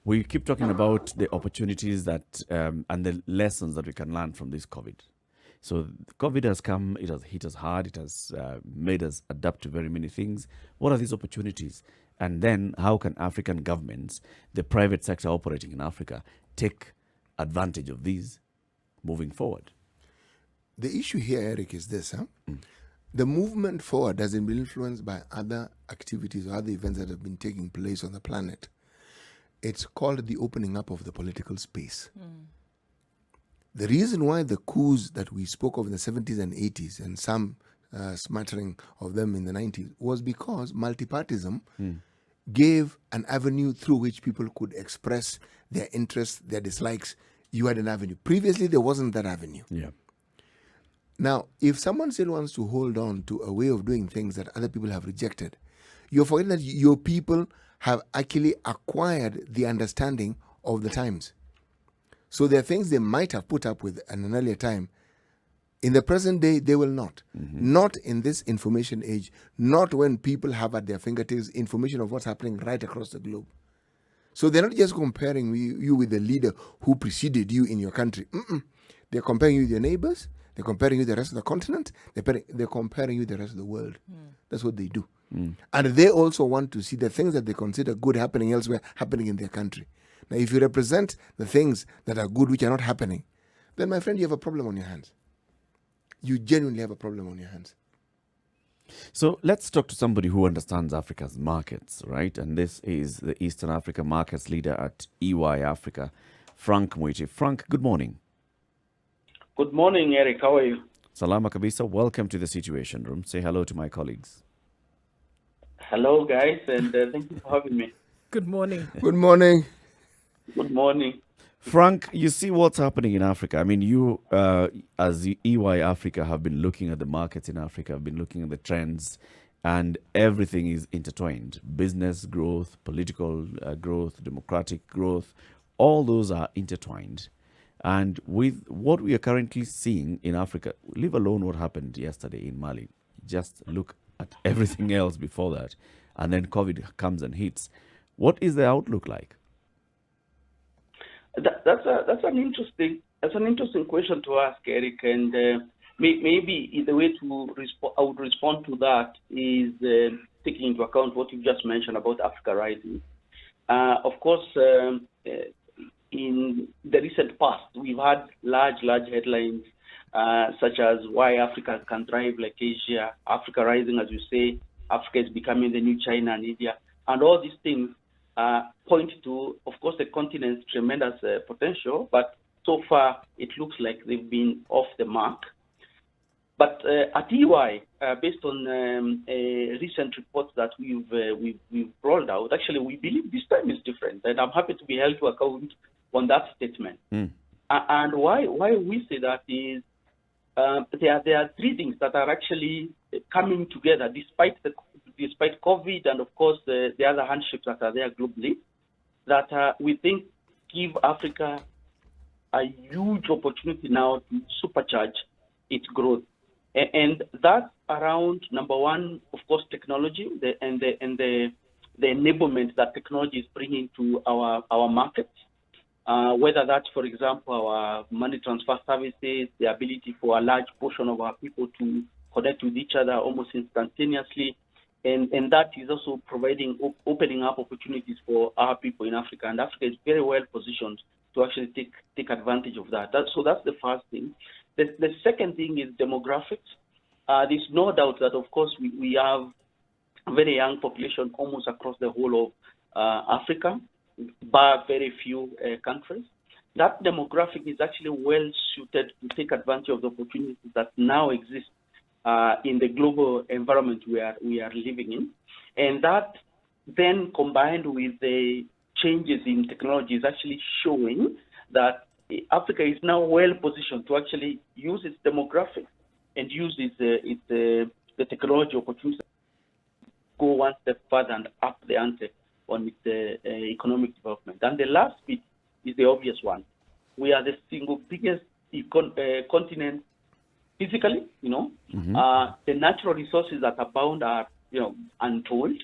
We keep talking about the opportunities that and the lessons that we can learn from this COVID. So COVID has come, it has hit us hard, it has made us adapt to very many things. What are these opportunities? And then how can African governments, the private sector operating in Africa, take advantage of these moving forward? The issue here, Eric, is this. The movement forward hasn't been influenced by other activities or other events that have been taking place on the planet. It's called the opening up of the political space. The reason why the coups that we spoke of in the 70s and 80s and some smattering of them in the 90s was because multipartism gave an avenue through which people could express their interests, their dislikes. You had an avenue. Previously, there wasn't that avenue. Yeah. Now, if someone still wants to hold on to a way of doing things that other people have rejected, you're forgetting that your people have actually acquired the understanding of the times. So there are things they might have put up with at an earlier time. In the present day, they will not. Not in this information age, not when people have at their fingertips information of what's happening right across the globe. So they're not just comparing you with the leader who preceded you in your country. They're comparing you with your neighbors. They're comparing you with the rest of the continent. They're comparing you with the rest of the world. That's what they do. And they also want to see the things that they consider good happening elsewhere happening in their country. Now, if you represent the things that are good which are not happening, then, my friend, you have a problem on your hands. You genuinely have a problem on your hands. So let's talk to somebody who understands Africa's markets, right? And this is the Eastern Africa markets leader at EY Africa, Frank Mwiti. Frank, good morning. Good morning, Eric. How are you? Salama kabisa. Welcome to the Situation Room. Say hello to my colleagues. Hello, guys, and thank you for having me. Good morning. Good morning. Good morning. Frank, you see what's happening in Africa. I mean, you, as the EY Africa, have been looking at the markets in Africa, have been looking at the trends, and everything is intertwined. Business growth, political growth, democratic growth, all those are intertwined. And with what we are currently seeing in Africa, leave alone what happened yesterday in Mali, just look at everything else before that, and then COVID comes and hits. What is the outlook like? That's an interesting question to ask, Eric. And maybe the way I would respond to that is taking into account what you just mentioned about Africa rising. Of course, in the recent past, we've had large headlines such as why Africa can thrive like Asia, Africa rising, as you say, Africa is becoming the new China and India, and all these things point to, of course, the continent's tremendous potential, but so far it looks like they've been off the mark. But at EY, based on recent reports that we've rolled out, actually we believe this time is different, and I'm happy to be held to account on that statement. And why we say that is there are three things that are actually coming together despite COVID and, of course, the other handships that are there globally, that we think give Africa a huge opportunity now to supercharge its growth. And that's around, number one, of course, technology and the enablement that technology is bringing to our markets. Whether that's, for example, our money transfer services, the ability for a large portion of our people to connect with each other almost instantaneously. And that is also opening up opportunities for our people in Africa. And Africa is very well positioned to actually take advantage of that. So that's the first thing. The second thing is demographics. There's no doubt that, of course, we have a very young population almost across the whole of Africa, bar very few countries. That demographic is actually well suited to take advantage of the opportunities that now exist in the global environment we are living in. And that then combined with the changes in technology is actually showing that Africa is now well positioned to actually use its demographics and use the technology opportunities to go one step further and up the ante on its economic development. And the last bit is the obvious one. We are the single biggest continent physically, the natural resources that abound are, untold.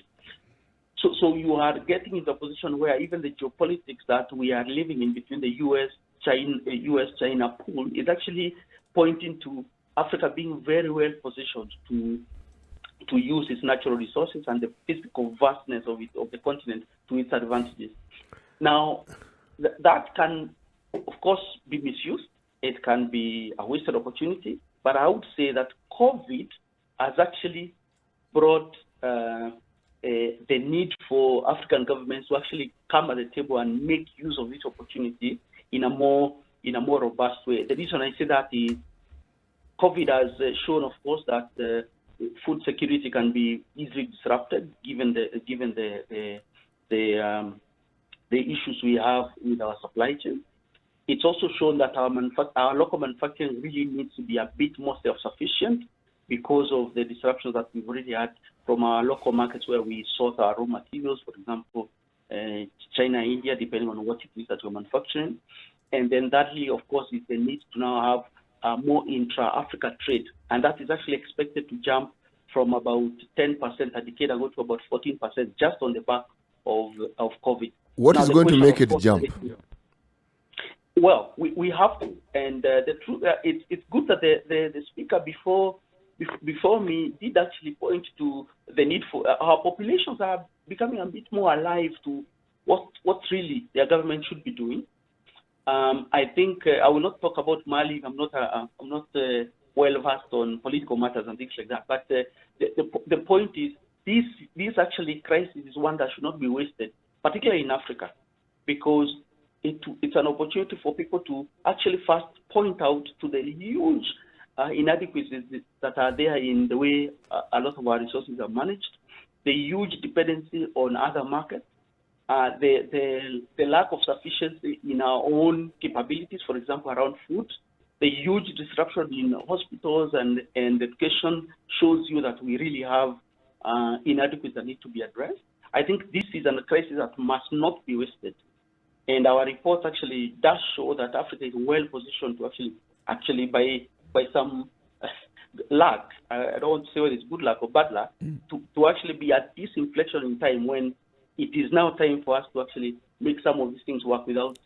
So you are getting into a position where even the geopolitics that we are living in between the US-China pool is actually pointing to Africa being very well positioned to use its natural resources and the physical vastness of the continent to its advantages. Now, that can, of course, be misused. It can be a wasted opportunity. But I would say that COVID has actually brought the need for African governments to actually come at the table and make use of this opportunity in a more robust way. The reason I say that is COVID has shown, of course, that food security can be easily disrupted given the issues we have with our supply chain. It's also shown that our local manufacturing really needs to be a bit more self-sufficient because of the disruptions that we've already had from our local markets where we source our raw materials, for example, China, India, depending on what it is that you're manufacturing. And then thirdly, of course, is the need to now have more intra-Africa trade. And that is actually expected to jump from about 10% a decade ago to about 14% just on the back of COVID. What is going to make it jump? Well, we have to. And the truth, it's good that the speaker before me did actually point to the need for our populations are becoming a bit more alive to what really their government should be doing. I think I will not talk about Mali. I'm not well versed on political matters and things like that. But the point is, this actually crisis is one that should not be wasted, particularly in Africa, because it's an opportunity for people to actually first point out to the huge inadequacies that are there in the way a lot of our resources are managed, the huge dependency on other markets, the lack of sufficiency in our own capabilities, for example, around food, the huge disruption in hospitals and education shows you that we really have inadequacies that need to be addressed. I think this is a crisis that must not be wasted. And our report actually does show that Africa is well positioned to actually by some luck, I don't want to say whether it's good luck or bad luck, to actually be at this inflection in time when it is now time for us to actually make some of these things work without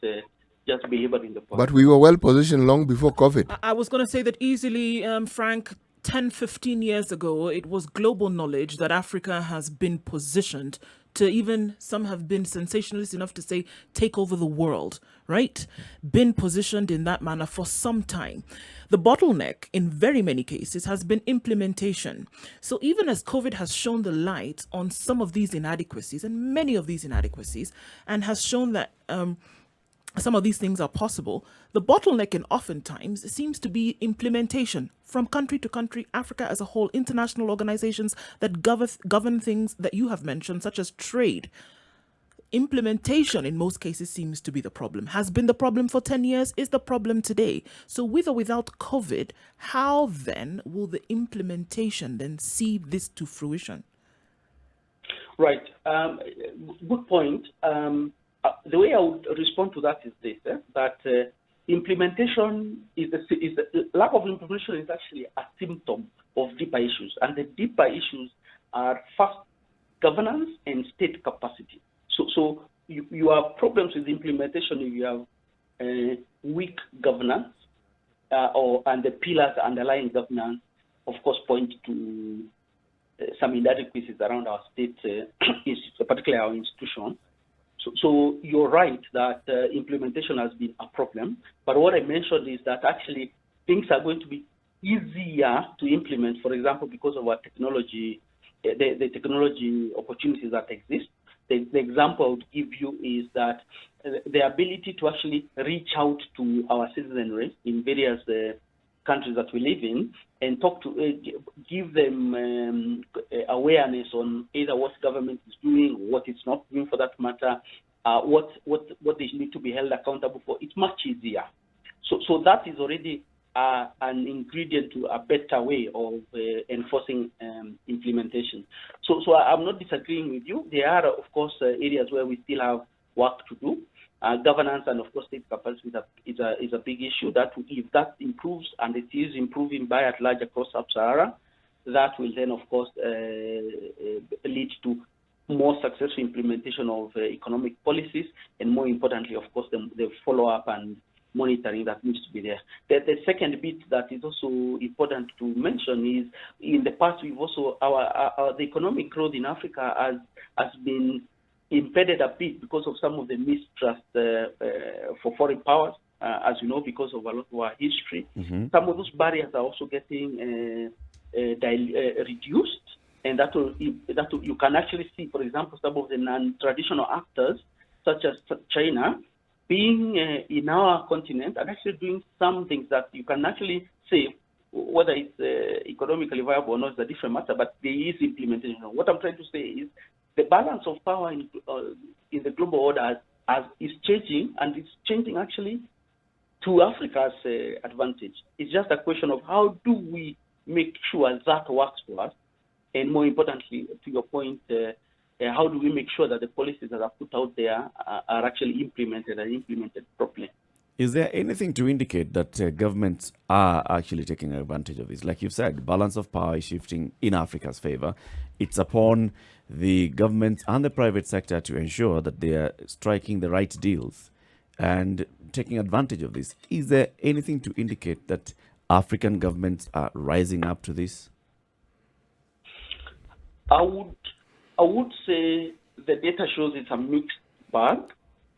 just belaboring the point. But we were well positioned long before COVID. I was going to say that easily, Frank, 10, 15 years ago, it was global knowledge that Africa has been positioned to, even some have been sensationalist enough to say, take over the world, right? Been positioned in that manner for some time. The bottleneck in very many cases has been implementation. So even as COVID has shown the light on some of these inadequacies and many of these inadequacies, and has shown that some of these things are possible, the bottleneck in oftentimes seems to be implementation from country to country, Africa as a whole, international organizations that govern things that you have mentioned, such as trade. Implementation in most cases seems to be the problem, has been the problem for 10 years, is the problem today. So with or without COVID, how then will the implementation then see this to fruition? Right. Good point. The way I would respond to that is this, that implementation lack of implementation is actually a symptom of deeper issues. And the deeper issues are first governance and state capacity. So you have problems with implementation if you have weak governance, and the pillars underlying governance, of course, point to some inadequacies around our state, particularly our institutions. So you're right that implementation has been a problem, but what I mentioned is that actually things are going to be easier to implement, for example, because of our technology, the technology opportunities that exist. The example I would give you is that the ability to actually reach out to our citizenry in various countries that we live in and talk to, give them awareness on either what government is doing or what it's not doing, for that matter, what they need to be held accountable for. It's much easier. So that is already an ingredient to a better way of enforcing implementation. So I'm not disagreeing with you. There are, of course, areas where we still have work to do. Governance and, of course, state capacity is a big issue. That if that improves, and it is improving by and large across Sub-Sahara, that will then, of course, lead to more successful implementation of economic policies, and more importantly, of course, the follow-up and monitoring that needs to be there. The second bit that is also important to mention is, in the past, we've also the economic growth in Africa has been impeded a bit because of some of the mistrust for foreign powers, as you know, because of a lot of our history. Mm-hmm. Some of those barriers are also getting reduced, and that will you can actually see, for example, some of the non-traditional actors, such as China, being in our continent and actually doing some things that you can actually say whether it's economically viable or not is a different matter, but there is implementation. What I'm trying to say is the balance of power in the global order is changing, and it's changing actually to Africa's advantage. It's just a question of how do we make sure that works for us, and more importantly, to your point, how do we make sure that the policies that are put out there are actually implemented properly? Is there anything to indicate that governments are actually taking advantage of this? Like you've said, balance of power is shifting in Africa's favor. It's upon the governments and the private sector to ensure that they are striking the right deals and taking advantage of this. Is there anything to indicate that African governments are rising up to this? I would say the data shows it's a mixed bag.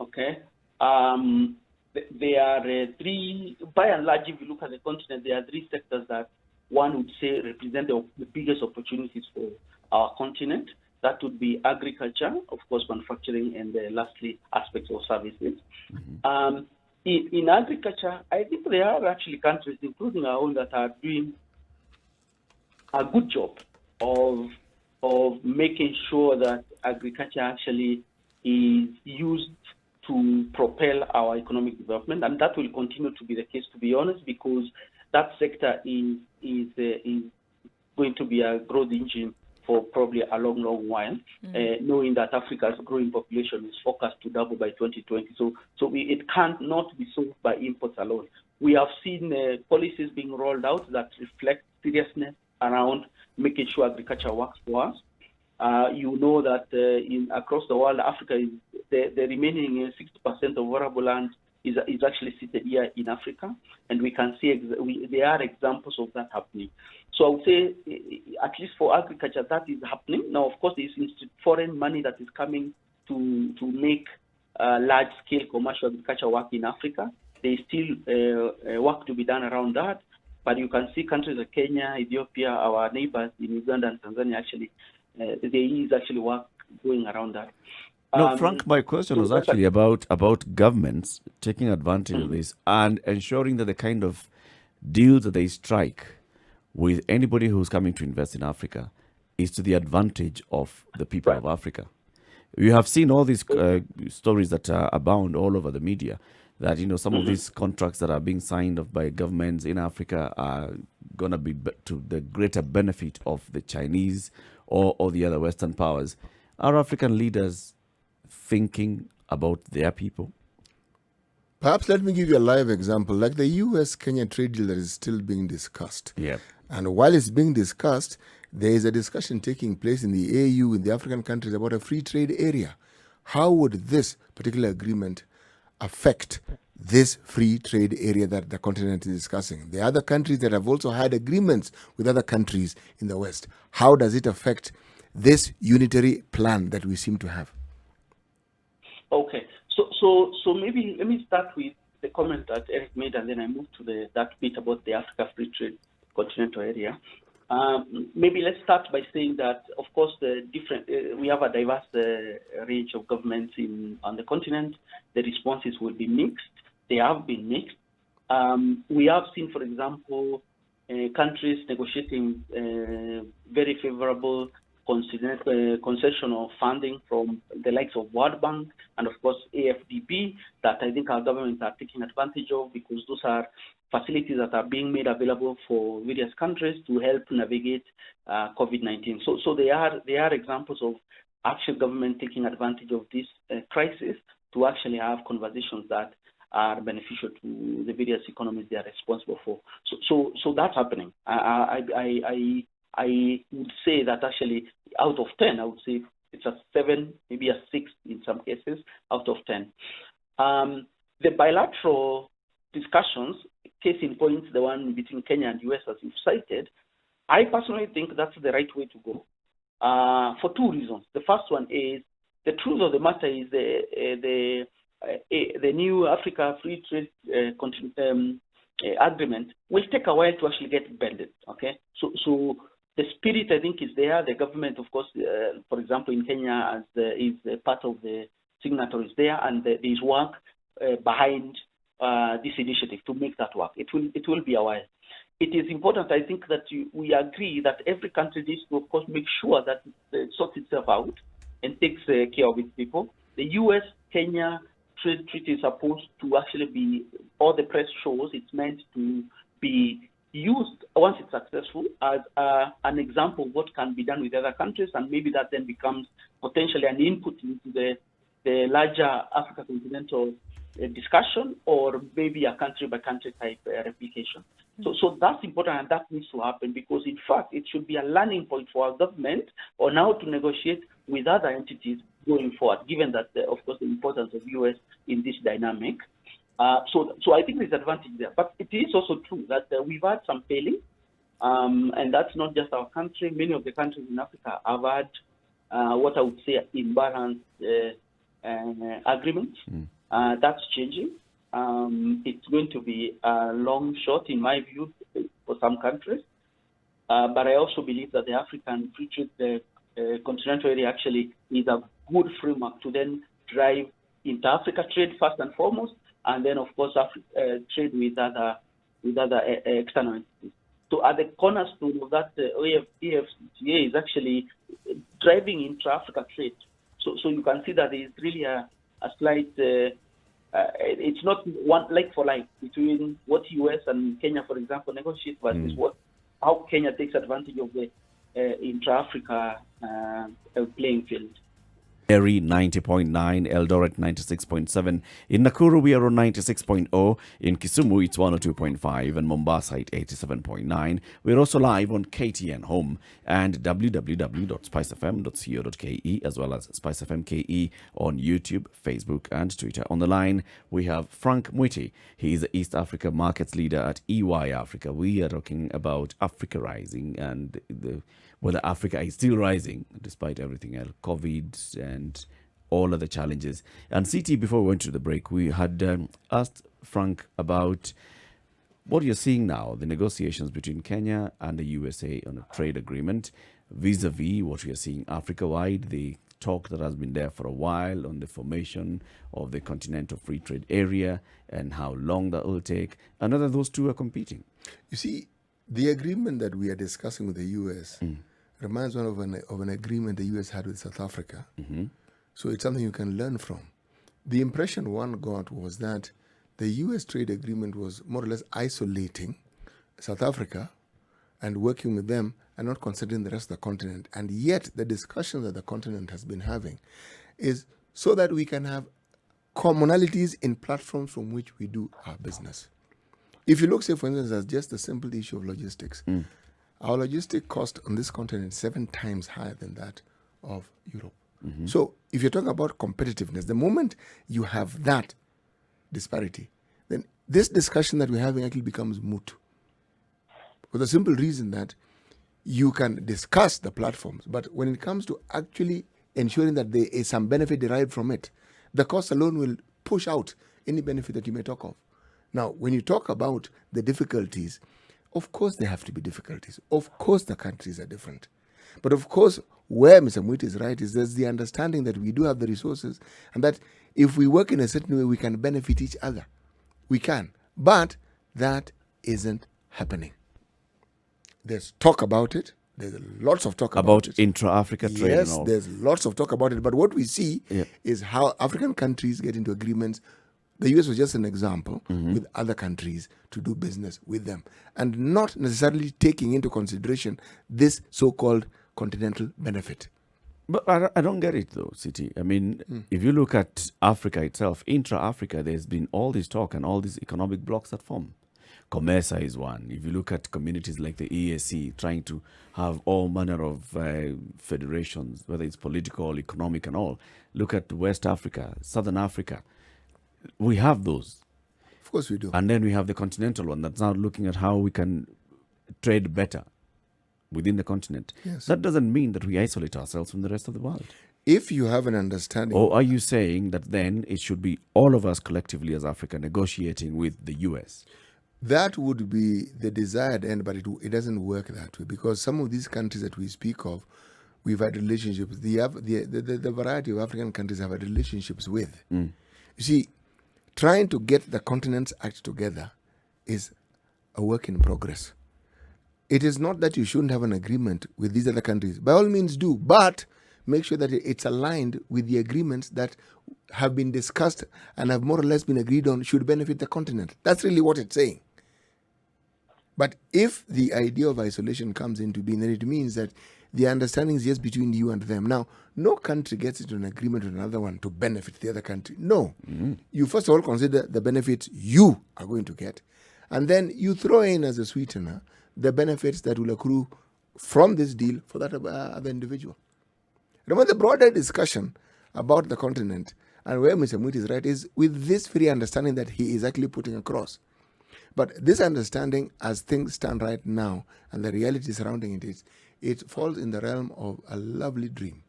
Okay. There are three, by and large, if you look at the continent, there are three sectors that one would say represent the biggest opportunities for our continent. That would be agriculture, of course, manufacturing, and lastly, aspects of services. Mm-hmm. In agriculture, I think there are actually countries, including our own, that are doing a good job of making sure that agriculture actually is used to propel our economic development, and that will continue to be the case, to be honest, because that sector is going to be a growth engine for probably a long, long while, knowing that Africa's growing population is forecast to double by 2020. So it can't not be solved by imports alone. We have seen policies being rolled out that reflect seriousness around making sure agriculture works for us. You know that across the world, Africa is the remaining 60% of arable land is actually seated here in Africa, and we can see there are examples of that happening. So I would say, at least for agriculture, that is happening. Now, of course, there is foreign money that is coming to make large-scale commercial agriculture work in Africa. There is still work to be done around that, but you can see countries like Kenya, Ethiopia, our neighbors in Uganda and Tanzania, actually, there is actually work going around that. No, Frank, my question was actually about governments taking advantage of this and ensuring that the kind of deals that they strike with anybody who's coming to invest in Africa is to the advantage of the people of Africa. You have seen all these stories that abound all over the media, that some of these contracts that are being signed off by governments in Africa are going to be to the greater benefit of the Chinese or the other Western powers. Are African leaders thinking about their people? Perhaps let me give you a live example, like the US-Kenya trade deal that is still being discussed. Yeah. And while it's being discussed, there is a discussion taking place in the AU, in the African countries, about a free trade area. How would this particular agreement affect this free trade area that the continent is discussing? The other countries that have also had agreements with other countries in the West, how does it affect this unitary plan that we seem to have? Okay, so maybe let me start with the comment that Eric made, and then I move to that bit about the Africa Free Trade Continental Area. Maybe let's start by saying that, of course, we have a diverse range of governments on the continent. The responses will be mixed. They have been mixed. We have seen, for example, countries negotiating very favorable concessional funding from the likes of World Bank and, of course, AFDB, that I think our governments are taking advantage of, because those are facilities that are being made available for various countries to help navigate COVID-19. So there are examples of actual government taking advantage of this crisis to actually have conversations that are beneficial to the various economies they are responsible for. So that's happening. I would say that actually out of 10, I would say It's a 7, maybe a 6 in some cases out of 10. The bilateral discussions, case in point, the one between Kenya and US, as you've cited, I personally think that's the right way to go for two reasons. The first one is the truth of the matter is the new Africa Free Trade agreement will take a while to actually get bended. Okay, so the spirit, I think, is there. The government, of course, for example, in Kenya, is part of the signatories there, and there is work behind this initiative to make that work. It will be a while. It is important, I think, that we agree that every country needs to, of course, make sure that it sorts itself out and takes care of its people. The U.S.-Kenya trade treaty is supposed to actually be, all the press shows it's meant to be used once it's successful as an example of what can be done with other countries, and maybe that then becomes potentially an input into the larger Africa continental discussion, or maybe a country-by-country type replication. So that's important, and that needs to happen, because in fact it should be a learning point for our government on how to negotiate with other entities going forward, given that, of course, the importance of US in this dynamic. So I think there's advantage there. But it is also true that we've had some failing, and that's not just our country. Many of the countries in Africa have had what I would say imbalanced agreements. That's changing. It's going to be a long shot, in my view, for some countries. But I also believe that the African Free Trade continental area actually is a good framework to then drive inter-Africa trade first and foremost, and then, of course, trade with other external entities. So at the cornerstone of that EFCTA is actually driving intra-Africa trade. So you can see that there is really a slight, it's not one like for like between what US and Kenya, for example, negotiate versus how Kenya takes advantage of the intra-Africa playing field. Nyeri 90.9, Eldoret 96.7. In Nakuru, we are on 96.0. In Kisumu, it's 102.5. And Mombasa at 87.9. We're also live on KTN Home and www.spicefm.co.ke, as well as Spice FM KE on YouTube, Facebook, and Twitter. On the line, we have Frank Mwiti. He is the East Africa Markets Leader at EY Africa. We are talking about Africa Rising and whether Africa is still rising despite everything else, COVID and all other challenges. And CT, before we went to the break, we had asked Frank about what you're seeing now, the negotiations between Kenya and the USA on a trade agreement, vis-a-vis what we are seeing Africa-wide, the talk that has been there for a while on the formation of the continental free trade area and how long that will take, and whether those two are competing. You see, the agreement that we are discussing with the U.S. reminds one of an agreement the U.S. had with South Africa. So it's something you can learn from. The impression one got was that the U.S. trade agreement was more or less isolating South Africa and working with them and not considering the rest of the continent. And yet the discussion that the continent has been having is so that we can have commonalities in platforms from which we do our business. If you look, say, for instance, at just the simple issue of logistics, our logistic cost on this continent is 7 times higher than that of Europe. So if you're talking about competitiveness, the moment you have that disparity, then this discussion that we're having actually becomes moot. For the simple reason that you can discuss the platforms, but when it comes to actually ensuring that there is some benefit derived from it, the cost alone will push out any benefit that you may talk of. Now, when you talk about the difficulties, of course there have to be difficulties. Of course the countries are different. But of course, where Mr. Mwiti is right is there's the understanding that we do have the resources and that if we work in a certain way, we can benefit each other. We can. But that isn't happening. There's talk about it. There's lots of talk about it. Intra-Africa trade Yes, and all. there's lots of talk about it. But what we see is how African countries get into agreements. The US was just an example with other countries to do business with them and not necessarily taking into consideration this so-called continental benefit. But I don't get it though, City. I mean, if you look at Africa itself, intra-Africa, there's been all this talk and all these economic blocks that form. COMESA is one. If you look at communities like the EAC, trying to have all manner of federations, whether it's political, economic, and all. Look at West Africa, Southern Africa. We have those. Of course we do. And then we have the continental one that's now looking at how we can trade better within the continent. Yes. That doesn't mean that we isolate ourselves from the rest of the world. If you have an understanding... Or are you saying that then it should be all of us collectively as Africa negotiating with the US? That would be the desired end, but it doesn't work that way, because some of these countries that we speak of, we've had relationships. The variety of African countries have had relationships with. You see, trying to get the continents act together is a work in progress. It is not that you shouldn't have an agreement with these other countries. By all means do, but make sure that it's aligned with the agreements that have been discussed and have more or less been agreed on should benefit the continent. That's really what it's saying. But if the idea of isolation comes into being, then it means that the understanding is just between you and them. Now, no country gets into an agreement with another one to benefit the other country. No. You first of all consider the benefits you are going to get, and then you throw in as a sweetener the benefits that will accrue from this deal for that other individual. Remember, the broader discussion about the continent and where Mr. Mwiti is right is with this very understanding that he is actually putting across. But this understanding, as things stand right now, and the reality surrounding it is, it falls in the realm of a lovely dream.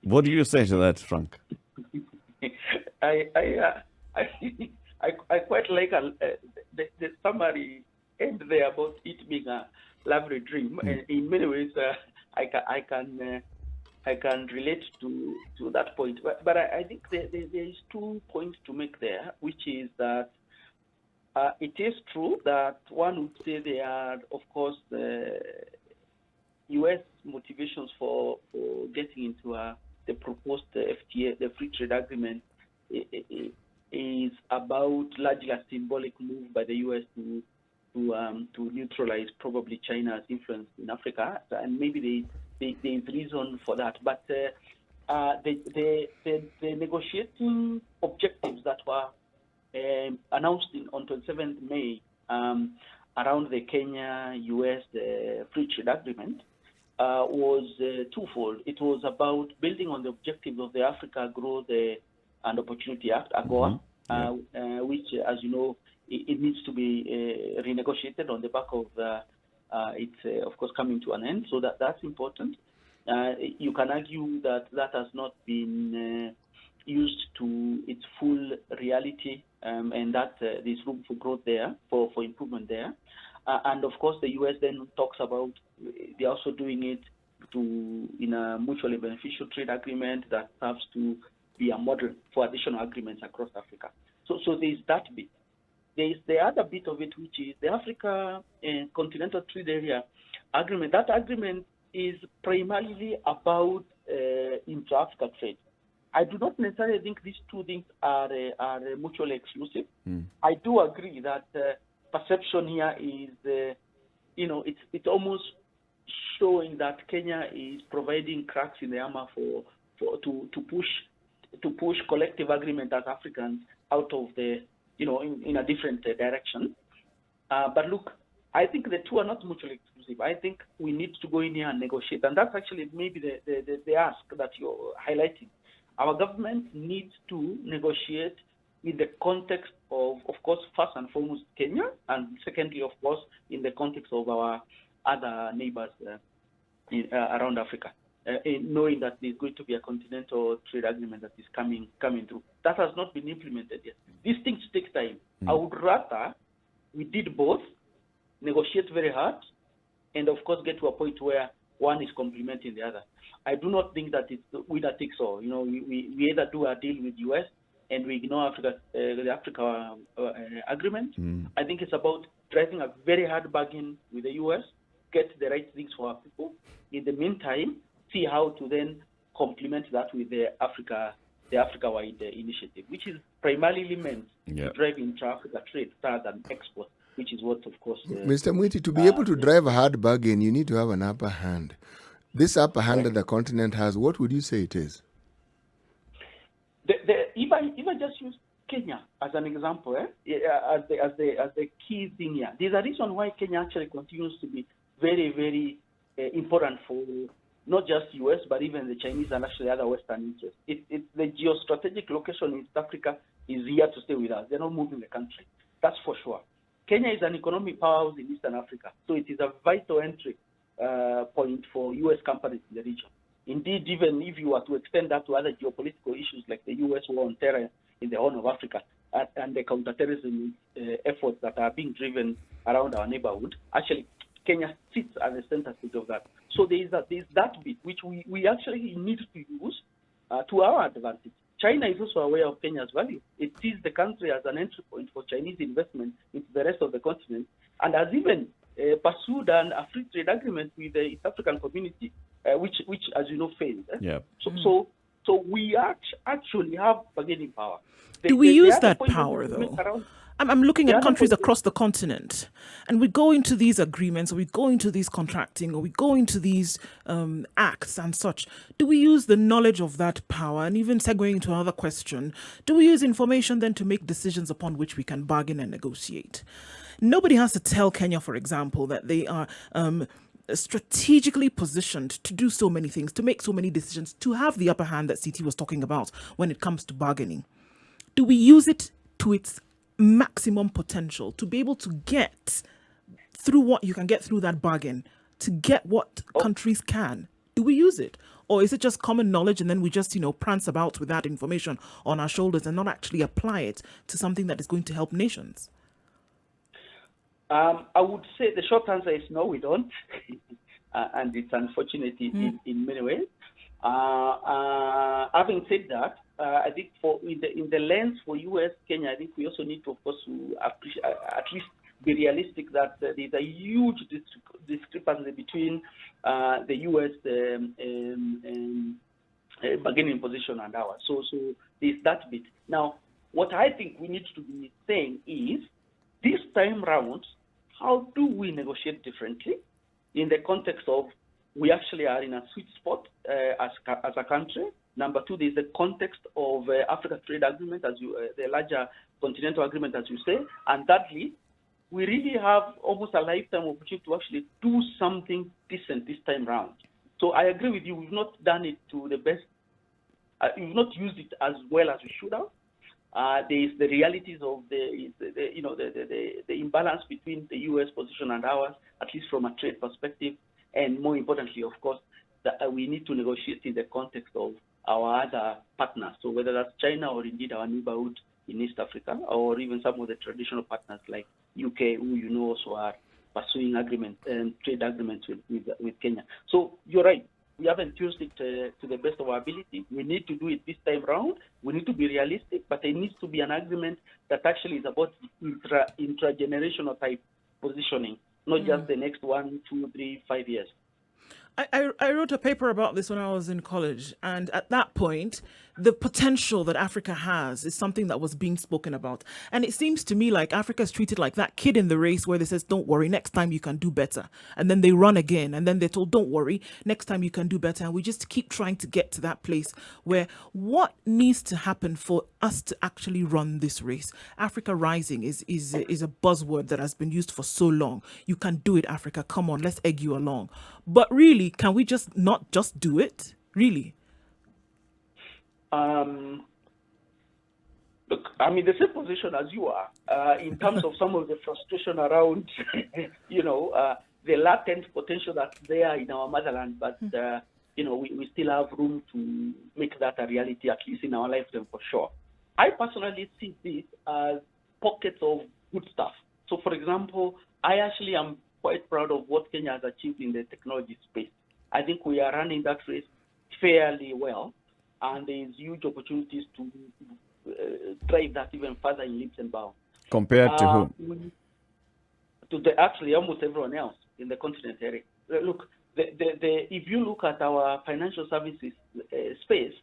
What do you say to that, Frank? I quite like the summary end there about it being a lovely dream. In many ways, I can relate to that point. But I think there is 2 points to make there, which is that it is true that one would say there are, of course, the U.S. motivations for getting into the proposed FTA, the free trade agreement, is about largely a symbolic move by the U.S. to neutralize probably China's influence in Africa, and maybe there is reason for that. But the negotiating objectives that were announced on 27th May around the Kenya-US free trade agreement was twofold. It was about building on the objectives of the Africa Growth and Opportunity Act, AGOA, which, as you know, it needs to be renegotiated on the back of it's, of course, coming to an end. So that's important. You can argue that has not been used to its full reality, and that there's room for growth there, for improvement there. And of course, the U.S. then talks about they're also doing it in a mutually beneficial trade agreement that serves to be a model for additional agreements across Africa. So there's that bit. There is the other bit of it, which is the Africa Continental Trade Area Agreement. That agreement is primarily about intra-Africa trade. I do not necessarily think these two things are mutually exclusive. I do agree that perception here is, it's almost showing that Kenya is providing cracks in the armor to push collective agreement as Africans out of the, in a different direction. But look, I think the two are not mutually exclusive. I think we need to go in here and negotiate. And that's actually maybe the ask that you're highlighting. Our government needs to negotiate in the context of course, first and foremost, Kenya, and secondly, of course, in the context of our other neighbors around Africa, knowing that there's going to be a continental trade agreement that is coming through. That has not been implemented yet. These things take time. I would rather we did both, negotiate very hard, and of course get to a point where one is complementing the other. I do not think that it's winner takes all. We either do a deal with US and we ignore the Africa agreement. I think it's about driving a very hard bargain with the US, get the right things for our people. In the meantime, see how to then complement that with the Africa-wide initiative, which is primarily meant to drive intra-Africa trade rather than export, which is what, of course... Mr. Mwiti, to be able to drive a hard bargain, you need to have an upper hand. This upper hand that the continent has, what would you say it is? If I just use Kenya as an example, as the key thing here. There's a reason why Kenya actually continues to be very, very important for not just US, but even the Chinese and actually other Western interests. The geostrategic location in East Africa is here to stay with us. They're not moving the country. That's for sure. Kenya is an economic powerhouse in Eastern Africa, so it is a vital entry point for US companies in the region. Indeed, even if you were to extend that to other geopolitical issues like the US war on terror in the Horn of Africa and the counterterrorism efforts that are being driven around our neighborhood, actually, Kenya sits at the center stage of that. So there's that bit which we actually need to use to our advantage. China is also aware of Kenya's value. It sees the country as an entry point for Chinese investment into the rest of the continent, and has even pursued a free trade agreement with the East African community, which, as you know, failed. Yeah. So we actually have bargaining power. Do we use that power, though? I'm looking at countries across the continent, and we go into these agreements, or we go into these contracting, or we go into these acts and such. Do we use the knowledge of that power? And even segueing into another question, do we use information then to make decisions upon which we can bargain and negotiate? Nobody has to tell Kenya, for example, that they are strategically positioned to do so many things, to make so many decisions, to have the upper hand that CT was talking about when it comes to bargaining. Do we use it to its maximum potential to be able to get through what you can get through that bargain, to get what countries can? Do we use it? Or is it just common knowledge and then we just, prance about with that information on our shoulders and not actually apply it to something that is going to help nations? I would say the short answer is no, we don't. And it's unfortunate in many ways. Having said that, I think in the lens for US, Kenya, I think we also need to, of course, at least be realistic that there's a huge discrepancy between the US bargaining position and ours. So there's that bit. Now, what I think we need to be saying is, this time round, how do we negotiate differently in the context of we actually are in a sweet spot as a country? Number two, there's the context of Africa Trade Agreement, the larger continental agreement, as you say. And thirdly, we really have almost a lifetime opportunity to actually do something decent this time round. So I agree with you. We've not done it to the best. We've not used it as well as we should have. There's the realities of the imbalance between the U.S. position and ours, at least from a trade perspective, and more importantly, of course, that we need to negotiate in the context of our other partners. So whether that's China or indeed our neighborhood in East Africa, or even some of the traditional partners like UK, who also are pursuing agreements and trade agreements with Kenya. So you're right. We haven't used it to the best of our ability. We need to do it this time round. We need to be realistic, but it needs to be an agreement that actually is about intra-generational type positioning, not just the next 1, 2, 3, 5 years. I wrote a paper about this when I was in college, and at that point, the potential that Africa has is something that was being spoken about. And it seems to me like Africa is treated like that kid in the race where they says, don't worry, next time you can do better. And then they run again, and then they're told, don't worry, next time you can do better. And we just keep trying to get to that place where what needs to happen for us to actually run this race? Africa Rising is a buzzword that has been used for so long. You can do it, Africa. Come on, let's egg you along. But really, can we just not just do it? Really? Look, I'm in the same position as you are in terms of some of the frustration around, the latent potential that's there in our motherland. But, we still have room to make that a reality, at least in our lifetime for sure. I personally see this as pockets of good stuff. So, for example, I actually am quite proud of what Kenya has achieved in the technology space. I think we are running that race fairly well, and there's huge opportunities to drive that even further in leaps and bounds. Compared to whom? Actually almost everyone else in the continent area. Look, if you look at our financial services space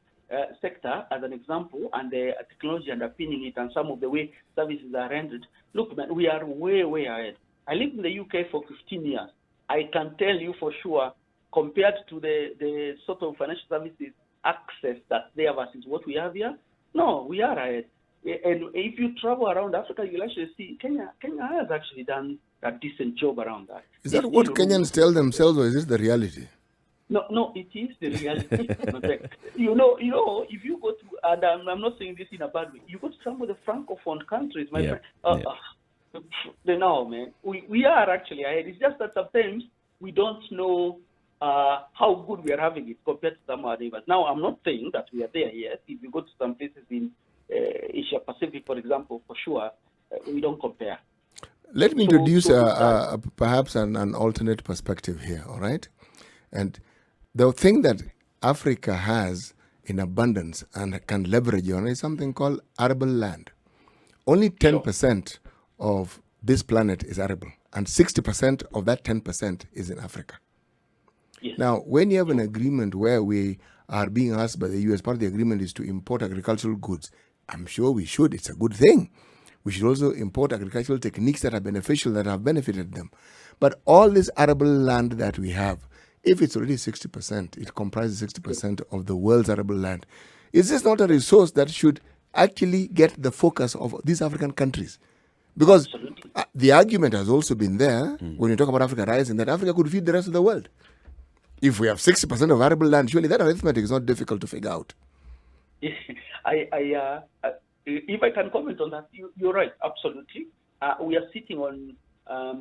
sector as an example, and the technology underpinning it, and some of the way services are rendered, look, man, we are way, way ahead. I lived in the UK for 15 years. I can tell you for sure, compared to the sort of financial services access that's there versus what we have here, no, we are ahead. And if you travel around Africa, you'll actually see Kenya has actually done a decent job around that. Is that what Kenyans tell themselves, or is this the reality? No, it is the reality. If you go to, and I'm not saying this in a bad way, you go to some of the francophone countries, my friend. No, man, we are actually ahead. It's just that sometimes we don't know how good we are having it compared to some of our neighbors. Now, I'm not saying that we are there yet. If you go to some places in Asia Pacific, for example, for sure, we don't compare. Let me introduce perhaps an alternate perspective here, all right? And the thing that Africa has in abundance and can leverage on is something called arable land. Only 10% of this planet is arable, and 60% of that 10% is in Africa. Yes. Now, when you have an agreement where we are being asked by the US, part of the agreement is to import agricultural goods. I'm sure we should. It's a good thing. We should also import agricultural techniques that are beneficial, that have benefited them. But all this arable land that we have, if it's already 60%, it comprises 60% of the world's arable land. Is this not a resource that should actually get the focus of these African countries? Because the argument has also been there when you talk about Africa rising, that Africa could feed the rest of the world. If we have 60% of arable land, surely that arithmetic is not difficult to figure out. If I can comment on that, you're right, absolutely. We are sitting on, a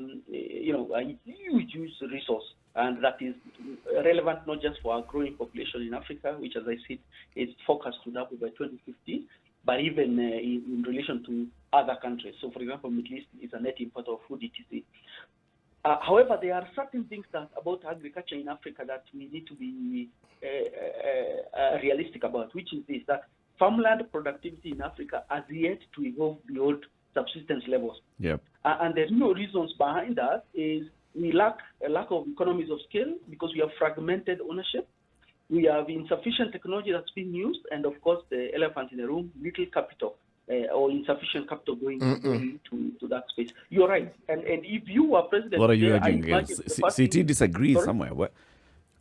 huge resource, and that is relevant not just for our growing population in Africa, which, as I said, is focused to double by 2050, but even in relation to other countries. So, for example, Middle East is a net importer of food, etc. However, there are certain things about agriculture in Africa that we need to be realistic about, which is this, that farmland productivity in Africa has yet to evolve beyond subsistence levels. Yep. And there's no reasons behind that. Is we lack of economies of scale because we have fragmented ownership. We have insufficient technology that's being used, and of course, the elephant in the room, little capital or insufficient capital going to that space. You're right. And if you were president, what are you arguing against? CT disagrees somewhere. What?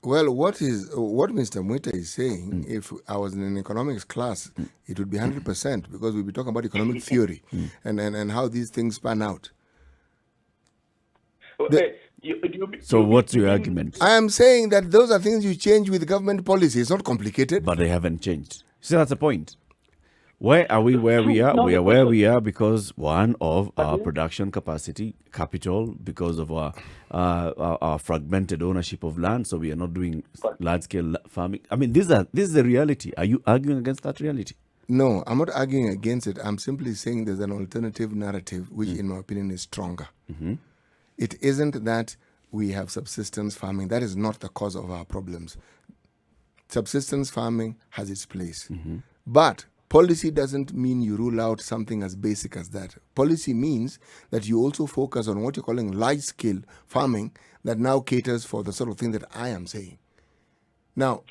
Well, what Mr. Mwiti is saying, if I was in an economics class, it would be 100% because we'll be talking about economic theory and how these things pan out. So what's your argument? I am saying that those are things you change with government policy. It's not complicated. But they haven't changed. See, that's the point. Where are we where we are? We are where we are because, one, of our production capacity, capital, because of our fragmented ownership of land, so we are not doing large-scale farming. I mean, this is the reality. Are you arguing against that reality? No, I'm not arguing against it. I'm simply saying there's an alternative narrative, which, in my opinion, is stronger. Mm-hmm. It isn't that we have subsistence farming. That is not the cause of our problems. Subsistence farming has its place. Mm-hmm. But policy doesn't mean you rule out something as basic as that. Policy means that you also focus on what you're calling large-scale farming that now caters for the sort of thing that I am saying. Now,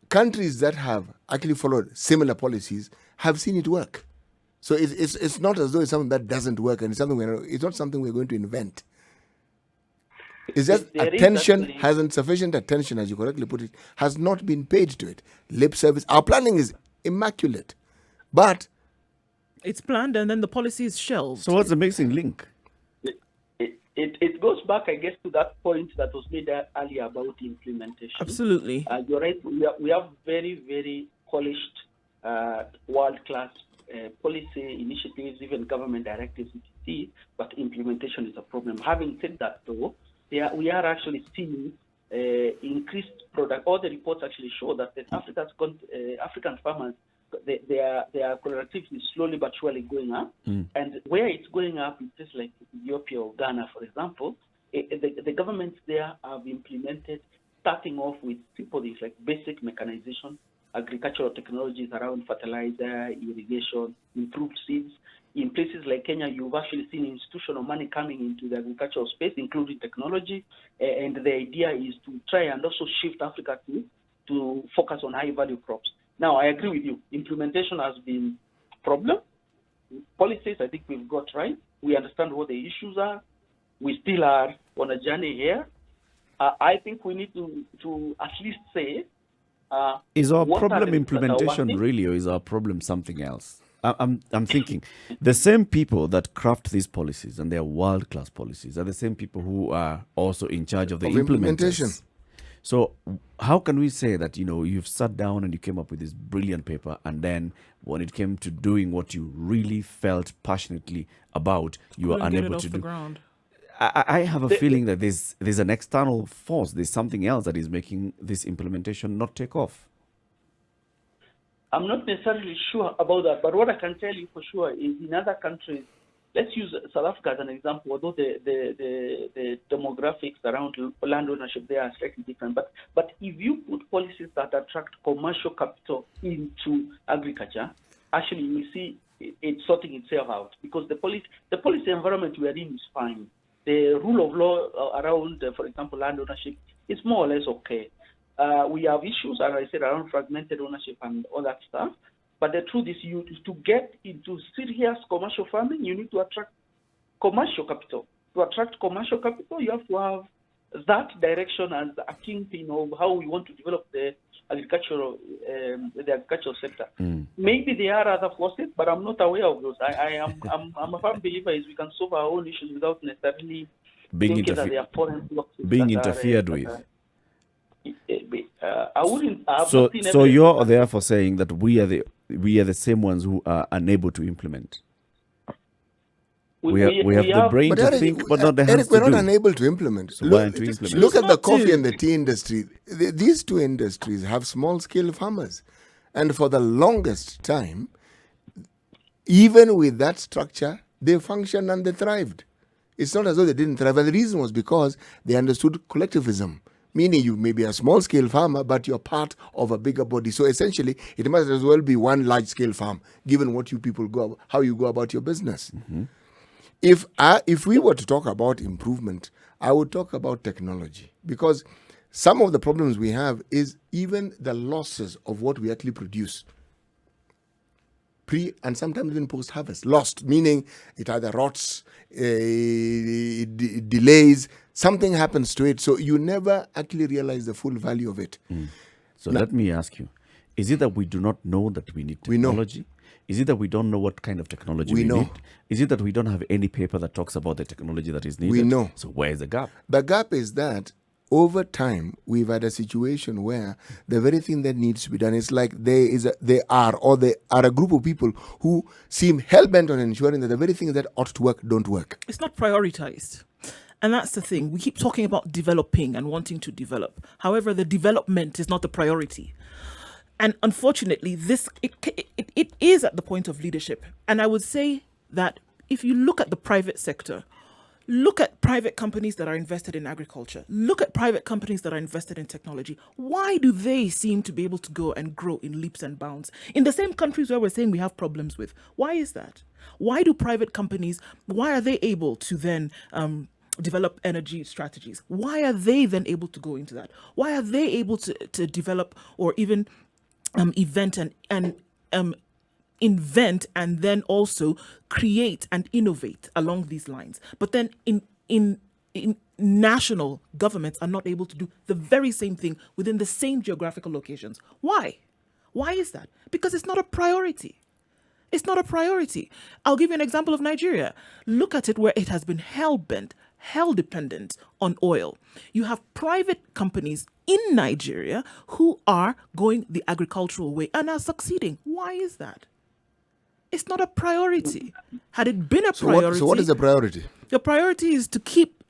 countries that have actually followed similar policies have seen it work. So it's not as though it's something that doesn't work, and it's not something we're going to invent. It's just sufficient attention, as you correctly put it, has not been paid to it. Lip service. Our planning is immaculate, but it's planned and then the policy is shelved. So what's the missing link? It goes back, I guess, to that point that was made earlier about implementation. Absolutely. You're right. We have very, very polished, world-class policy initiatives, even government directives, etc. But implementation is a problem. Having said that, though, we are actually seeing increased product. All the reports actually show that African farmers, their productivity is slowly but surely going up. And where it's going up, it's just like Ethiopia or Ghana, for example. The governments there have implemented, starting off with simple things like basic mechanization, agricultural technologies around fertilizer, irrigation, improved seeds. In places like Kenya, you've actually seen institutional money coming into the agricultural space, including technology. And the idea is to try and also shift Africa to focus on high-value crops. Now, I agree with you. Implementation has been a problem. Policies, I think we've got right. We understand what the issues are. We still are on a journey here. I think we need to at least say Is our what are problem the people that are implementation working? really, or is our problem something else? I'm thinking the same people that craft these policies, and they are world-class policies, are the same people who are also in charge of the Of implementation. implementation. So how can we say that, you've sat down and you came up with this brilliant paper, and then when it came to doing what you really felt passionately about, you were Couldn't get it unable off to the do? ground. I have a feeling that there's an external force, there's something else that is making this implementation not take off. I'm not necessarily sure about that, but what I can tell you for sure is in other countries, let's use South Africa as an example, although the demographics around land ownership there are slightly different. But if you put policies that attract commercial capital into agriculture, actually you will see it sorting itself out, because the policy environment we are in is fine. The rule of law around, for example, land ownership is more or less okay. We have issues, as I said, around fragmented ownership and all that stuff. But the truth is, to get into serious commercial farming, you need to attract commercial capital. To attract commercial capital, you have to have that direction as a kingpin of how we want to develop the agricultural sector. Maybe there are other forces, but I'm not aware of those. I'm a firm believer is we can solve our own issues without necessarily Being thinking that they are foreign forces being that interfered are, with. I wouldn't. I have So not seen so evidence you're that- therefore saying that we are the same ones who are unable to implement. We have the brain But to Eric, think, but not the hands Eric, we're to not do. unable to implement. So why aren't we implementing? Look at the Not coffee to. and the tea industry. These two industries have small-scale farmers. And for the longest time, even with that structure, they functioned and they thrived. It's not as though they didn't thrive. And the reason was because they understood collectivism. Meaning you may be a small-scale farmer, but you're part of a bigger body. So essentially, it must as well be one large-scale farm, given what you people how you go about your business. If we were to talk about improvement, I would talk about technology, because some of the problems we have is even the losses of what we actually produce. Pre and sometimes even post-harvest. Lost, meaning it either rots, it delays, something happens to it. So you never actually realize the full value of it. So let me ask you, is it that we do not know that we need We know. technology? Is it that we don't know what kind of technology We know. need? Is it that we don't have any paper that talks about the technology that is needed? We know. So where's the gap? The gap is that over time, we've had a situation where the very thing that needs to be done is like there are a group of people who seem hell-bent on ensuring that the very things that ought to work don't work. It's not prioritized. And that's the thing. We keep talking about developing and wanting to develop. However, the development is not the priority. And unfortunately, it is at the point of leadership. And I would say that if you look at the private sector, look at private companies that are invested in agriculture, look at private companies that are invested in technology, why do they seem to be able to go and grow in leaps and bounds in the same countries where we're saying we have problems with? Why is that? Why do private companies, why are they able to then develop energy strategies? Why are they then able to go into that? Why are they able to develop or even invent and then also create and innovate along these lines? But then in national governments are not able to do the very same thing within the same geographical locations. Why? Why is that? Because it's not a priority. It's not a priority. I'll give you an example of Nigeria. Look at it where it has been hell-bent, hell-dependent on oil. You have private companies in Nigeria who are going the agricultural way and are succeeding. Why is that? It's not a priority. Had it been a priority... So what is the priority? The priority is to keep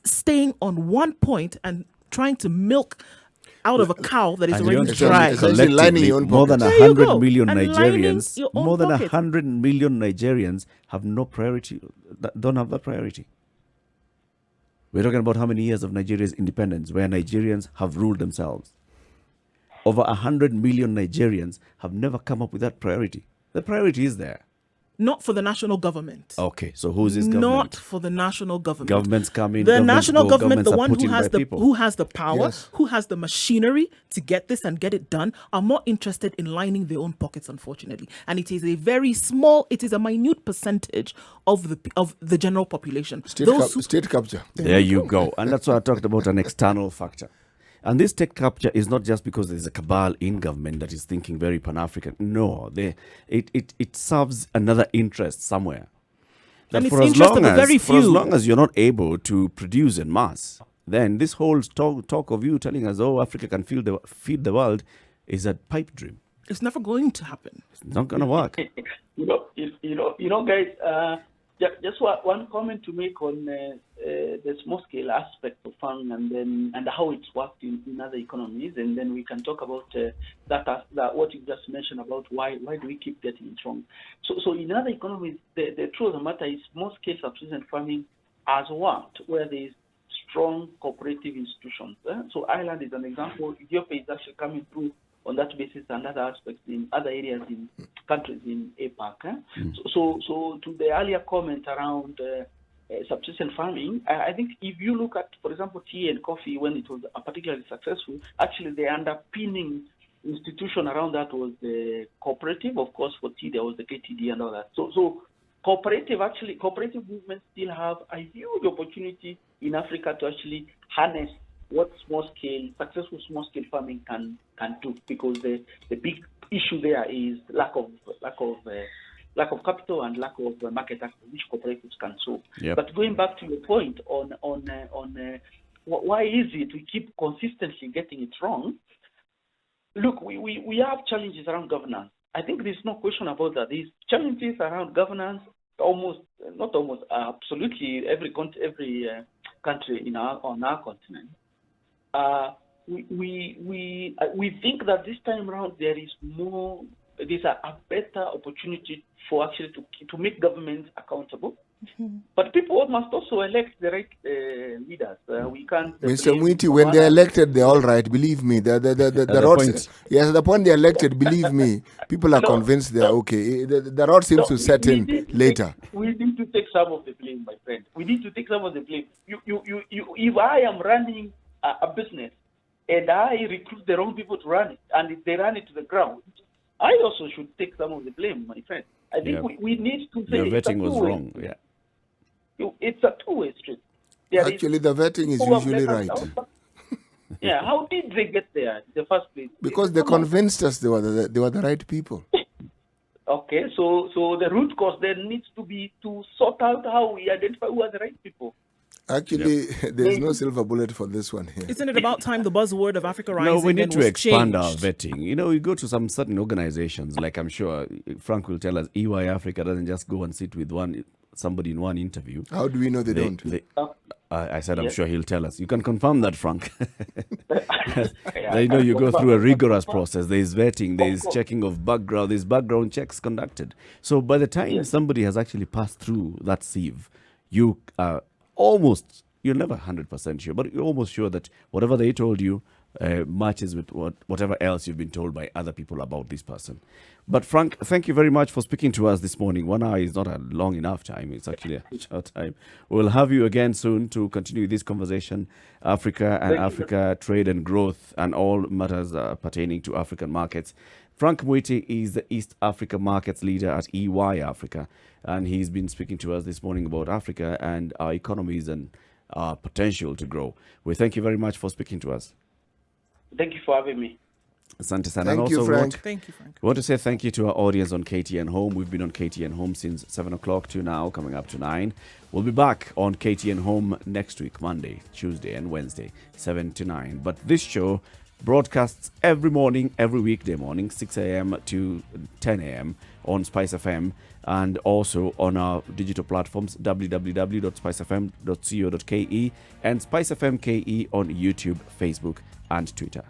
staying on one point and trying to milk out of a cow that is And you already understand dry. Essentially lining your own more than pockets. There you 100 go. million And lining Nigerians, your own more than pockets. 100 million Nigerians have no priority, don't have that priority. We're talking about how many years of Nigeria's independence where Nigerians have ruled themselves. Over 100 million Nigerians have never come up with that priority. The priority is there. Not for the national government. Okay, so who's this government? Not for the national government. Governments come in, The governments national go, government, the governments are one put who in has by people. who has the power, Yes. who has the machinery to get this and get it done, are more interested in lining their own pockets, unfortunately. And it is a very small, it is a minute percentage of the general population. State capture. There you go. And that's why I talked about an external factor. And this tech capture is not just because there's a cabal in government that is thinking very Pan-African. No, it serves another interest somewhere. That And it's for as interest long of a as very for as few. long as you're not able to produce en masse, then this whole talk of you telling us, oh, Africa can feed the world, is a pipe dream. It's never going to happen. It's not going to work. Guys. Just one comment to make on the small scale aspect of farming and how it's worked in other economies, and then we can talk about that what you just mentioned about why do we keep getting it wrong. So in other economies, the truth of the matter is small scale subsistence farming has worked where there is strong cooperative institutions. So Ireland is an example. Ethiopia is actually coming through on that basis and other aspects in other areas in countries in APAC. So to the earlier comment around subsistence farming, I think if you look at, for example, tea and coffee, when it was particularly successful, actually the underpinning institution around that was the cooperative. Of course, for tea, there was the KTD and all that. So cooperative movements still have a huge opportunity in Africa to actually harness what successful small scale farming can do, because the big issue there is lack of capital and lack of market access, which cooperatives can solve. Yep. But going back to your point on why is it we keep consistently getting it wrong? Look, we have challenges around governance. I think there's no question about that. These challenges around governance, absolutely every country on our continent. We think that this time around there's a better opportunity for actually to make governments accountable. But people must also elect the right leaders. We can't. Mr. Mwiti, when they're elected, they're all right. Believe me. The roads. Yes, the point they're elected, believe me, people are convinced they're okay. The road seems to set in later. We need to take some of the blame, my friend. We need to take some of the blame. If I am running a business and I recruit the wrong people to run it, and if they run it to the ground, I also should take some of the blame, my friend. I think we need to say your vetting was wrong. Yeah. It's a two-way street. Actually, the vetting is usually right. Yeah, how did they get there in the first place? Because they convinced us they were the right people. Okay, so the root cause then needs to be to sort out how we identify who are the right people. Actually, there's no silver bullet for this one here. Isn't it about time the buzzword of Africa Rising No, we need to expand our changed? vetting. We go to some certain organizations, like I'm sure Frank will tell us, EY Africa doesn't just go and sit with somebody in one interview. How do we know they don't? I said, I'm sure he'll tell us. You can confirm that, Frank. You go through a rigorous process. There is vetting, there is checking of background, there's background checks conducted. So by the time somebody has actually passed through that sieve, you are you're never 100% sure, but you're almost sure that whatever they told you matches with whatever else you've been told by other people about this person. But Frank, thank you very much for speaking to us this morning. 1 hour is not a long enough time. It's actually a short time. We'll have you again soon to continue this conversation, Africa, trade and growth, and all matters pertaining to African markets. Frank Mwiti is the East Africa Markets Leader at EY Africa, and he's been speaking to us this morning about Africa and our economies and our potential to grow. We thank you very much for speaking to us. Thank you for having me. Asante sana. Thank you, Frank. Thank you, Frank. We want to say thank you to our audience on KTN Home. We've been on KTN Home since 7 o'clock to now, coming up to 9. We'll be back on KTN Home next week, Monday, Tuesday, and Wednesday, 7 to 9. But this show broadcasts every morning, every weekday morning, 6 a.m. to 10 a.m. on Spice FM, and also on our digital platforms, www.spicefm.co.ke and Spice FM KE on YouTube, Facebook, and Twitter.